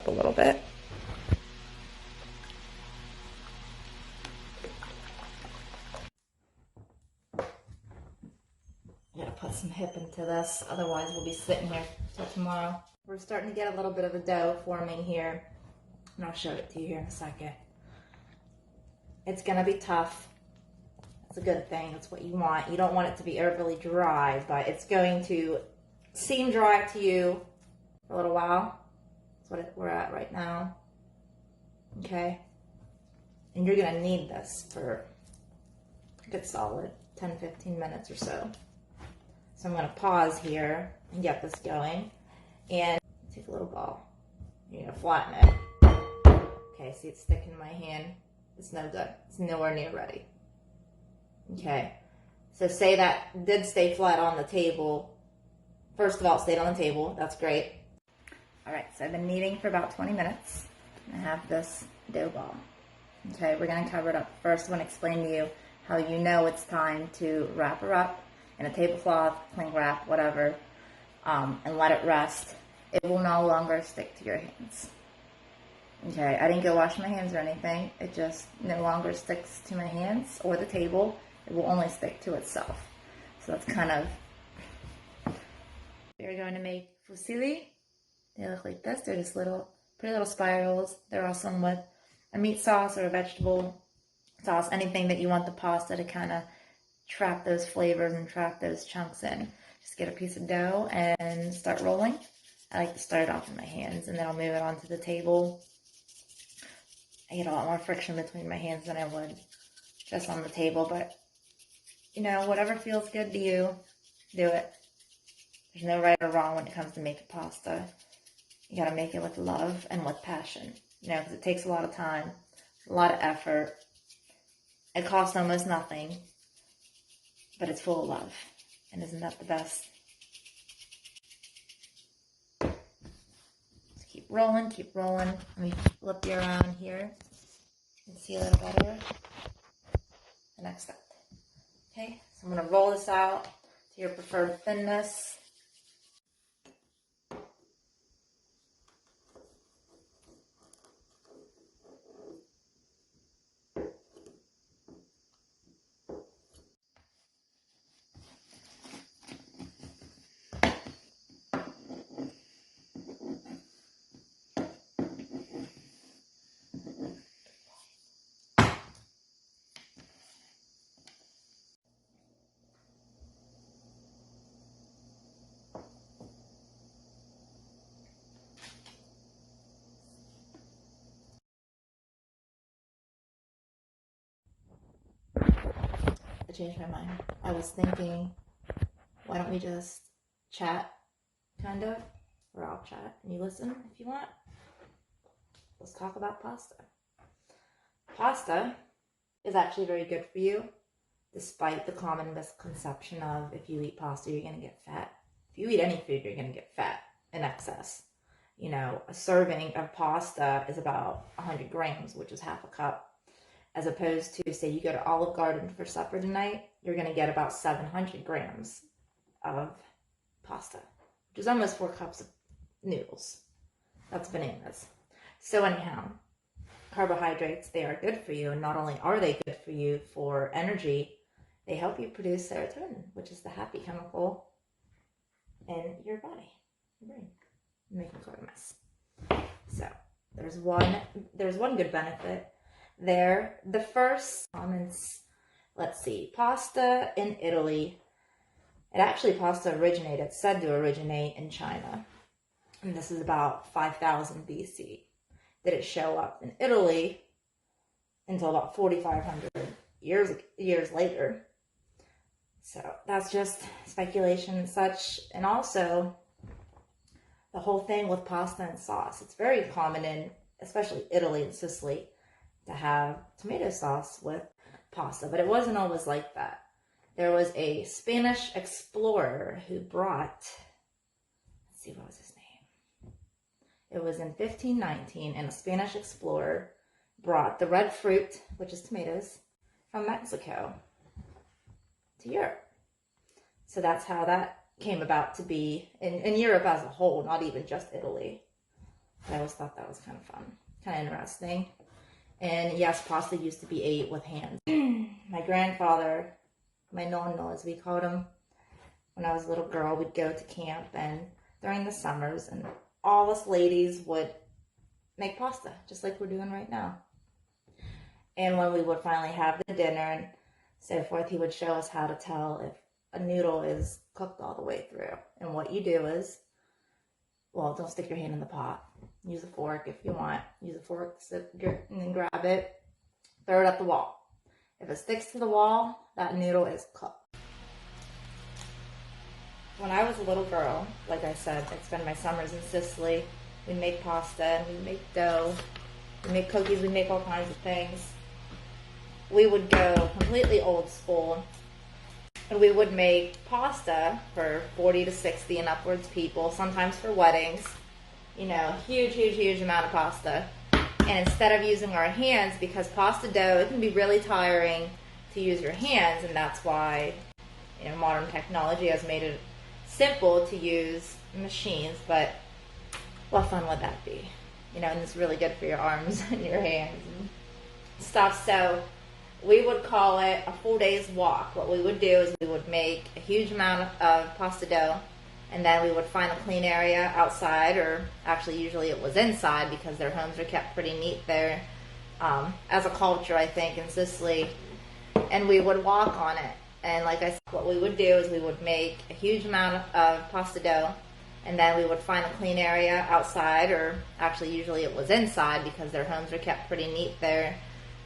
a little bit. I gotta put some hip into this, otherwise we'll be sitting here till tomorrow. We're starting to get a little bit of a dough forming here, and I'll show it to you here in a second. It's gonna be tough. It's a good thing. It's what you want. You don't want it to be overly dry, but it's going to seem dry to you for a little while. That's what we're at right now. Okay? And you're gonna need this for a good solid 10-15 minutes or so. So I'm gonna pause here and get this going. And take a little ball. You're gonna flatten it. Okay, see it's sticking in my hand. It's no good. It's nowhere near ready. Okay, so say that did stay flat on the table. First of all, it stayed on the table. That's great. All right, so I've been kneading for about 20 minutes. I have this dough ball. Okay, we're gonna cover it up. First, I want to explain to you how you know it's time to wrap her up in a tablecloth, cling wrap, whatever, and let it rest. It will no longer stick to your hands. Okay, I didn't go wash my hands or anything. It just no longer sticks to my hands or the table. It will only stick to itself. So that's kind of... We're going to make fusilli. They look like this. They're just little, pretty little spirals. They're awesome with a meat sauce or a vegetable sauce, anything that you want the pasta to kind of trap those flavors and trap those chunks in. Just get a piece of dough and start rolling. I like to start it off in my hands, and then I'll move it onto the table. I get a lot more friction between my hands than I would just on the table, but you know, whatever feels good to you, do it. There's no right or wrong when it comes to making pasta. You gotta make it with love and with passion, you know, because it takes a lot of time, a lot of effort. It costs almost nothing, but it's full of love. And isn't that the best? Just keep rolling, keep rolling. Let me flip you around here and see a little better. The next step. Okay, so I'm going to roll this out to your preferred thinness. I changed my mind. I was thinking, why don't we just chat, kind of, or I'll chat and you listen if you want. Let's talk about pasta. Pasta is actually very good for you, despite the common misconception of if you eat pasta, you're going to get fat. If you eat any food, you're going to get fat in excess. You know, a serving of pasta is about 100 grams, which is half a cup. As opposed to, say, you go to Olive Garden for supper tonight, you're going to get about 700 grams of pasta, which is almost 4 cups of noodles. That's bananas. So anyhow, carbohydrates, they are good for you. And not only are they good for you for energy, they help you produce serotonin, which is the happy chemical in your body, your brain. I'm making quite a mess. So there's one good benefit there. The first comments, let's see, pasta in Italy. Pasta said to originate in China. And this is about 5000 BC. Did it show up in Italy until about 4,500 years later. So that's just speculation and such. And also, the whole thing with pasta and sauce. It's very common in, especially Italy and Sicily, to have tomato sauce with pasta, but it wasn't always like that. There was a Spanish explorer who brought, let's see, what was his name? It was in 1519, and a Spanish explorer brought the red fruit, which is tomatoes, from Mexico to Europe. So that's how that came about to be in Europe as a whole, not even just Italy. I always thought that was kind of fun, kind of interesting. And yes, pasta used to be ate with hands. My grandfather, my nonno as we called him, when I was a little girl, we'd go to camp and during the summers, and all us ladies would make pasta, just like we're doing right now. And when we would finally have the dinner and so forth, he would show us how to tell if a noodle is cooked all the way through. And what you do is, well, don't stick your hand in the pot. Use a fork if you want. Use a fork and then grab it, throw it at the wall. If it sticks to the wall, that noodle is cooked. When I was a little girl, like I said, I'd spend my summers in Sicily. We'd make pasta, and we'd make dough, we'd make cookies, we'd make all kinds of things. We would go completely old school, and we would make pasta for 40 to 60 and upwards people, sometimes for weddings. You know, huge amount of pasta. And instead of using our hands, because pasta dough, it can be really tiring to use your hands, and that's why, you know, modern technology has made it simple to use machines, but what fun would that be? You know, and it's really good for your arms and your hands and stuff. So we would call it a full day's walk. What we would do is we would make a huge amount of pasta dough, and then we would find a clean area outside, or actually usually it was inside because their homes are kept pretty neat there, as a culture, I think, in Sicily. And we would walk on it. And like I said, what we would do is we would make a huge amount of pasta dough, and then we would find a clean area outside, or actually usually it was inside because their homes are kept pretty neat there,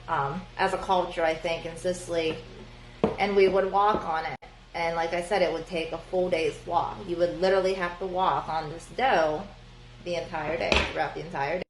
as a culture, I think, in Sicily. And we would walk on it. And like I said, it would take a full day's walk. You would literally have to walk on this dough the entire day, throughout the entire day.